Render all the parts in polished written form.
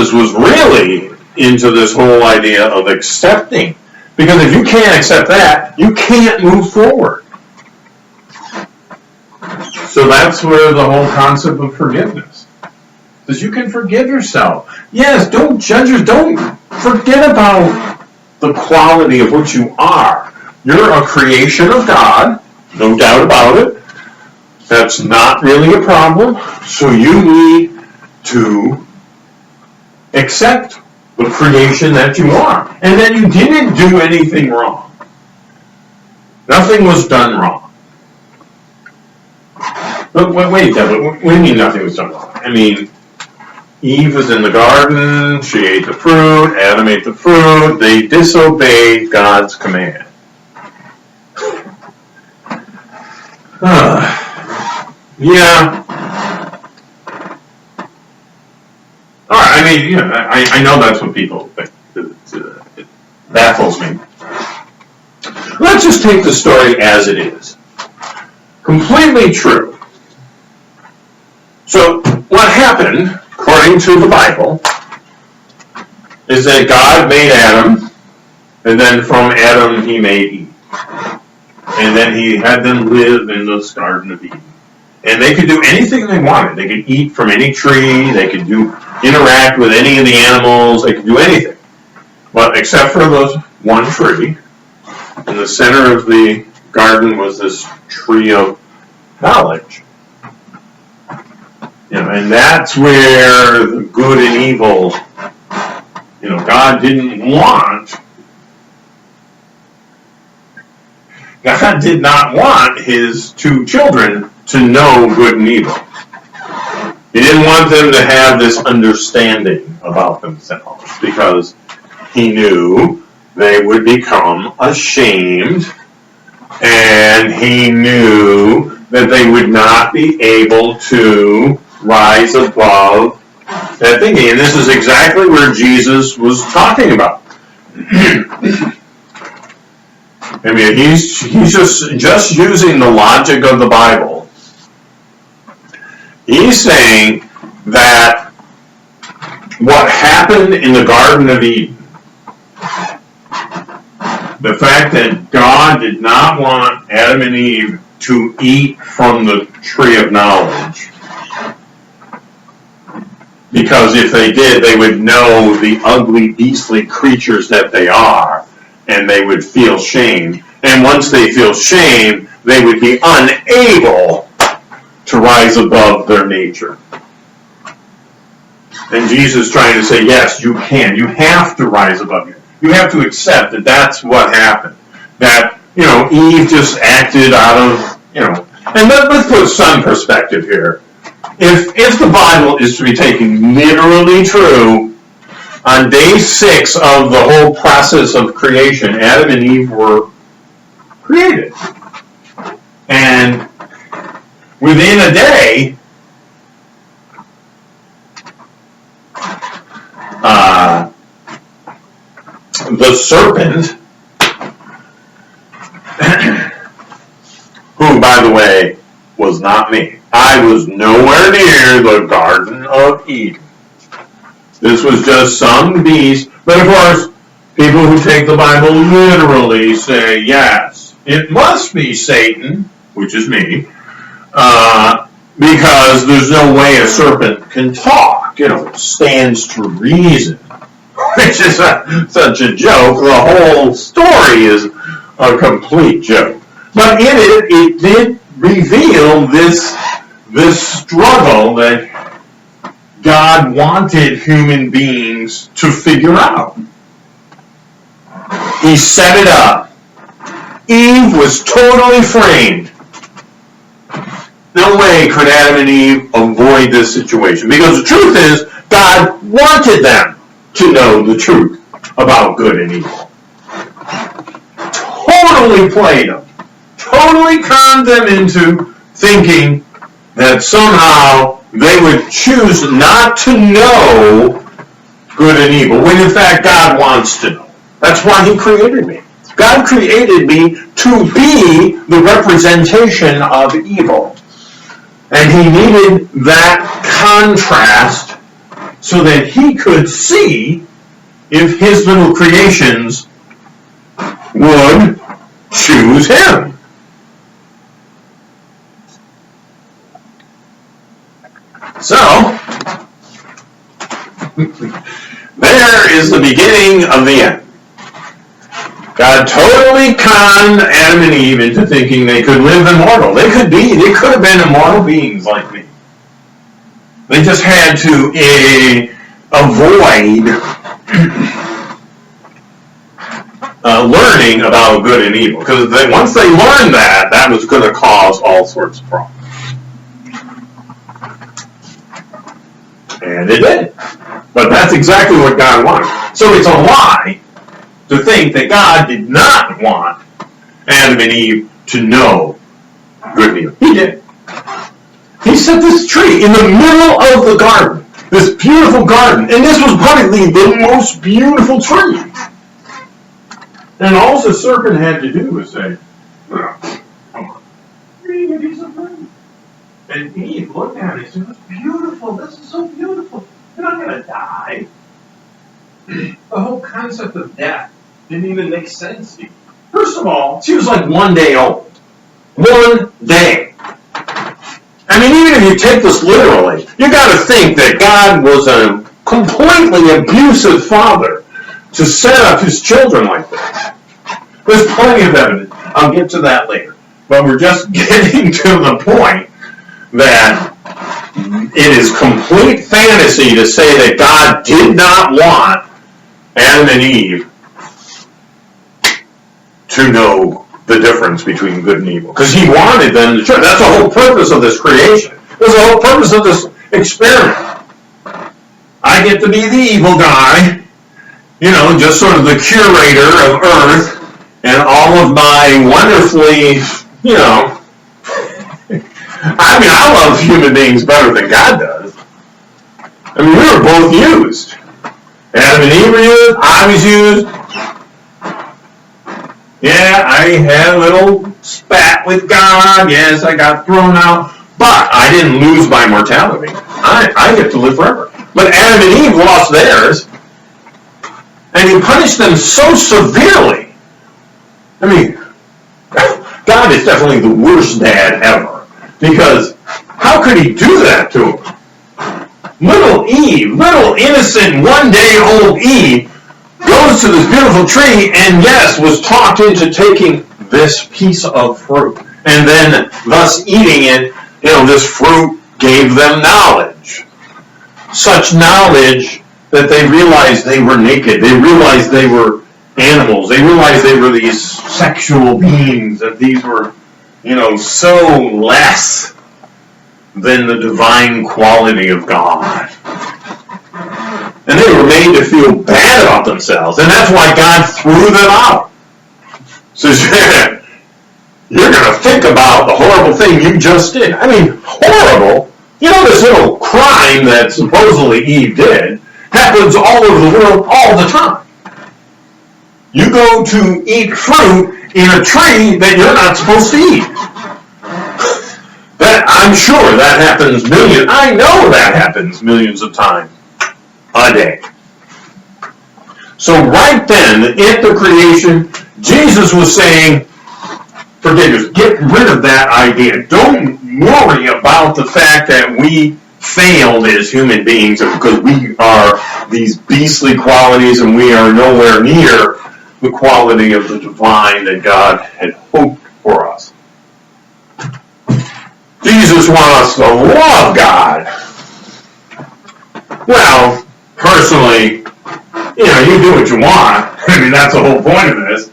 Jesus was really into this whole idea of accepting. Because if you can't accept that, you can't move forward. So that's where the whole concept of forgiveness. Because you can forgive yourself. Yes, don't judge yourself. Don't forget about the quality of what you are. You're a creation of God, no doubt about it. That's not really a problem. So you need to accept the creation that you are. And that you didn't do anything wrong. Nothing was done wrong. But wait, Deborah, what do you mean nothing was done wrong? I mean, Eve was in the garden, she ate the fruit, Adam ate the fruit, they disobeyed God's command. Yeah. Alright, I mean, I know that's what people think. It baffles me. Let's just take the story as it is. Completely true. So, what happened, according to the Bible, is that God made Adam, and then from Adam he made Eve. And then he had them live in this Garden of Eden. And they could do anything they wanted. They could eat from any tree, they could interact with any of the animals, they could do anything. But except for those one tree, in the center of the garden was this tree of knowledge. And that's where the good and evil, God did not want his two children to know good and evil. He didn't want them to have this understanding about themselves because he knew they would become ashamed, and he knew that they would not be able to rise above that thinking. And this is exactly where Jesus was talking about. I mean, he's just using the logic of the Bible. He's saying that what happened in the Garden of Eden, the fact that God did not want Adam and Eve to eat from the tree of knowledge, because if they did, they would know the ugly, beastly creatures that they are, and they would feel shame. And once they feel shame, they would be unable to rise above their nature. And Jesus is trying to say, yes, you can. You have to rise above it. You have to accept that that's what happened. That, Eve just acted out of, And let's put some perspective here. If the Bible is to be taken literally true, on day 6 of the whole process of creation, Adam and Eve were created. And within a day, the serpent, who, by the way, was not me. I was nowhere near the Garden of Eden. This was just some beast. But of course, people who take the Bible literally say, yes, it must be Satan, which is me, because there's no way a serpent can talk. Stands to reason. Which is such a joke. The whole story is a complete joke. But in it did reveal this struggle that God wanted human beings to figure out. He set it up. Eve was totally framed. No way could Adam and Eve avoid this situation. Because the truth is, God wanted them to know the truth about good and evil. Totally played them. Totally conned them into thinking that somehow they would choose not to know good and evil, when in fact God wants to know. That's why he created me. God created me to be the representation of evil. And he needed that contrast so that he could see if his little creations would choose him. So, there is the beginning of the end. God totally conned Adam and Eve into thinking they could live immortal. They could have been immortal beings like me. They just had to avoid learning about good and evil. Because once they learned that, that was going to cause all sorts of problems. And it did. But that's exactly what God wanted. So it's a lie to think that God did not want Adam and Eve to know good and evil. He did. He set this tree in the middle of the garden, this beautiful garden, and this was probably the most beautiful tree. And all the serpent had to do was say, "Come on, you're going to be so pretty." And Eve looked at it and said, "It's beautiful. This is so beautiful. You're not going to die." The whole concept of death didn't even make sense to you. First of all, she was like 1 day old. 1 day. I mean, even if you take this literally, you got to think that God was a completely abusive father to set up his children like this. There's plenty of evidence. I'll get to that later. But we're just getting to the point that it is complete fantasy to say that God did not want Adam and Eve to know the difference between good and evil. Because he wanted them to try. That's the whole purpose of this creation. That's the whole purpose of this experiment. I get to be the evil guy, just sort of the curator of Earth, and all of my wonderfully, I love human beings better than God does. I mean, we were both used. Adam and Eve were used. I was used. Yeah, I had a little spat with God. Yes, I got thrown out. But I didn't lose my mortality. I get to live forever. But Adam and Eve lost theirs. And he punished them so severely. I mean, God is definitely the worst dad ever. Because how could he do that to them? Little Eve, little innocent 1 day old Eve, goes to this beautiful tree and, yes, was talked into taking this piece of fruit. And then, thus eating it, this fruit gave them knowledge. Such knowledge that they realized they were naked. They realized they were animals. They realized they were these sexual beings, that these were, so less than the divine quality of God. And they were made to feel bad about themselves. And that's why God threw them out. Says, you're going to think about the horrible thing you just did. I mean, horrible. This little crime that supposedly Eve did happens all over the world all the time. You go to eat fruit in a tree that you're not supposed to eat. That, I'm sure that happens millions. I know that happens millions of times a day. So right then, at the creation, Jesus was saying, forgive us, get rid of that idea. Don't worry about the fact that we failed as human beings because we are these beastly qualities and we are nowhere near the quality of the divine that God had hoped for us. Jesus wants us to love God. Well, personally, you do what you want. I mean, that's the whole point of this.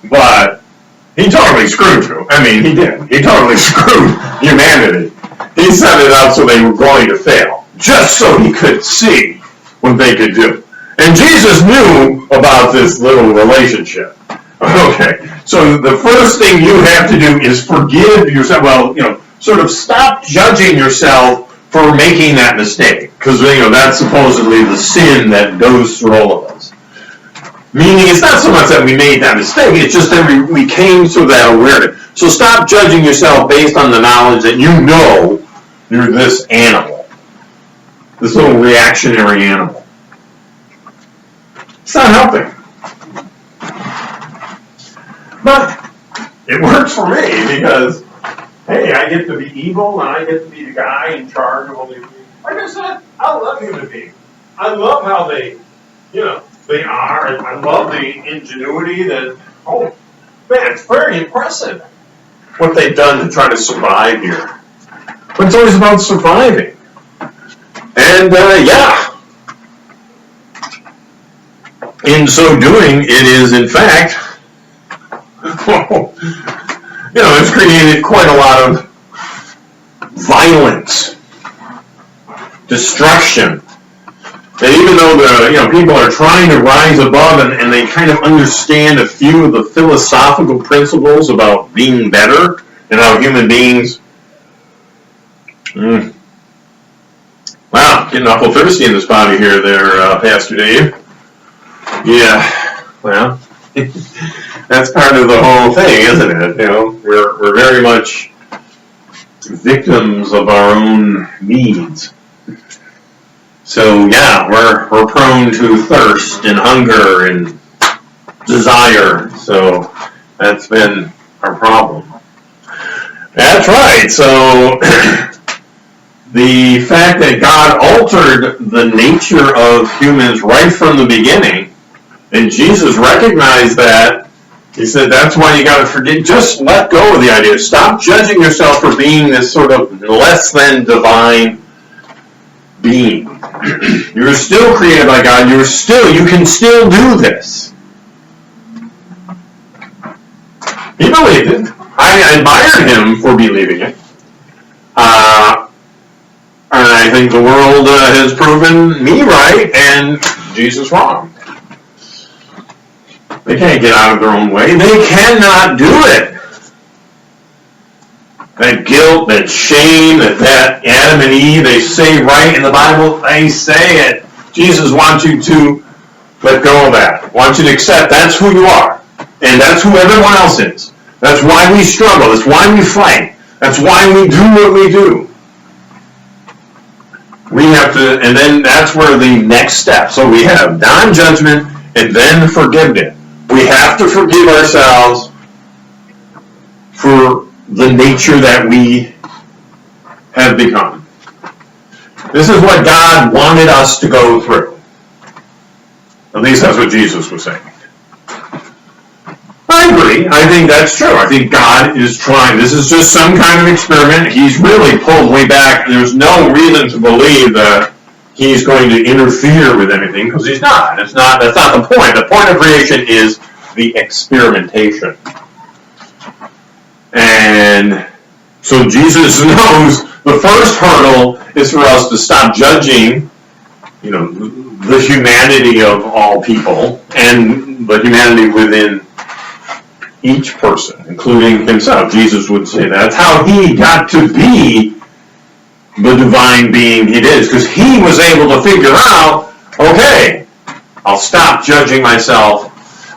But he totally screwed you. I mean, he did. He totally screwed humanity. He set it up so they were going to fail, just so he could see what they could do. And Jesus knew about this little relationship. Okay, so the first thing you have to do is forgive yourself. Well, sort of stop judging yourself for making that mistake. Because, that's supposedly the sin that goes through all of us. Meaning, it's not so much that we made that mistake, it's just that we came to that awareness. So stop judging yourself based on the knowledge that you're this animal. this little reactionary animal. It's not helping. But it works for me because, hey, I get to be evil and I get to be the guy in charge of all these things. Like I said, I love human beings. I love how they are, and I love the ingenuity that, oh, man, it's very impressive what they've done to try to survive here. But it's always about surviving. And, in so doing, it is, in fact, it's created quite a lot of violence, destruction. And even though people are trying to rise above and they kind of understand a few of the philosophical principles about being better and how human beings, wow, getting awful thirsty in this body here there, Pastor Dave. Yeah, well, that's part of the whole thing, isn't it? We're very much victims of our own needs. So yeah, we're prone to thirst and hunger and desire. So that's been our problem. That's right. So the fact that God altered the nature of humans right from the beginning, and Jesus recognized that, he said, that's why you got to forget. Just let go of the idea. Stop judging yourself for being this sort of less than divine being. You were still created by God. You can still do this. He believed it. I admired him for believing it. And I think the world has proven me right and Jesus wrong. They can't get out of their own way. They cannot do it. That guilt, that shame, that Adam and Eve, they say right in the Bible, they say it. Jesus wants you to let go of that. Wants you to accept that's who you are. And that's who everyone else is. That's why we struggle. That's why we fight. That's why we do what we do. We have to, and then that's where the next step. So we have non-judgment and then forgiveness. We have to forgive ourselves for the nature that we have become. This is what God wanted us to go through. At least that's what Jesus was saying. I agree. I think that's true. I think God is trying. This is just some kind of experiment. He's really pulled way back. There's no reason to believe that he's going to interfere with anything, because he's not. That's not the point. The point of creation is the experimentation. And so Jesus knows the first hurdle is for us to stop judging, the humanity of all people and the humanity within each person, including himself. Jesus would say that's how he got to be the divine being he is, because he was able to figure out, okay, I'll stop judging myself.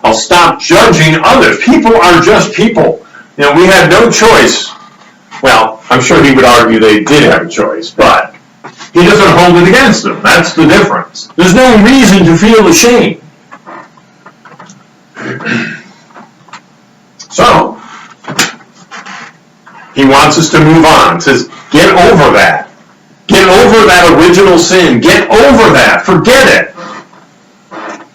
I'll stop judging others. People are just people. We had no choice. Well, I'm sure he would argue they did have a choice, but he doesn't hold it against them. That's the difference. There's no reason to feel ashamed. So, he wants us to move on. He says, get over that. Get over that original sin. Get over that. Forget it.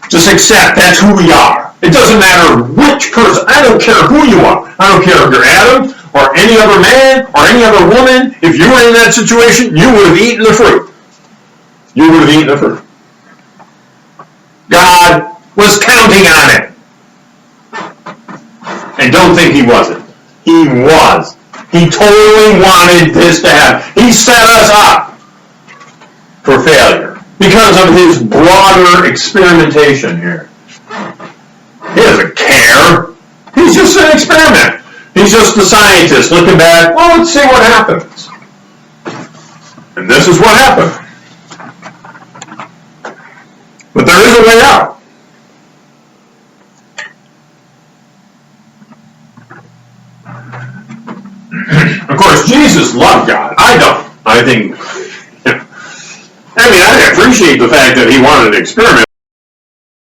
Just accept that's who we are. It doesn't matter which person. I don't care who you are. I don't care if you're Adam or any other man or any other woman. If you were in that situation, you would have eaten the fruit. You would have eaten the fruit. God was counting on it. And don't think he wasn't. He was. He totally wanted this to happen. He set us up for failure because of his broader experimentation here. He doesn't care. He's just an experiment. He's just the scientist looking back, well, let's see what happens. And this is what happened. But there is a way out. Of course, Jesus loved God. I don't. I think, I appreciate the fact that he wanted to experiment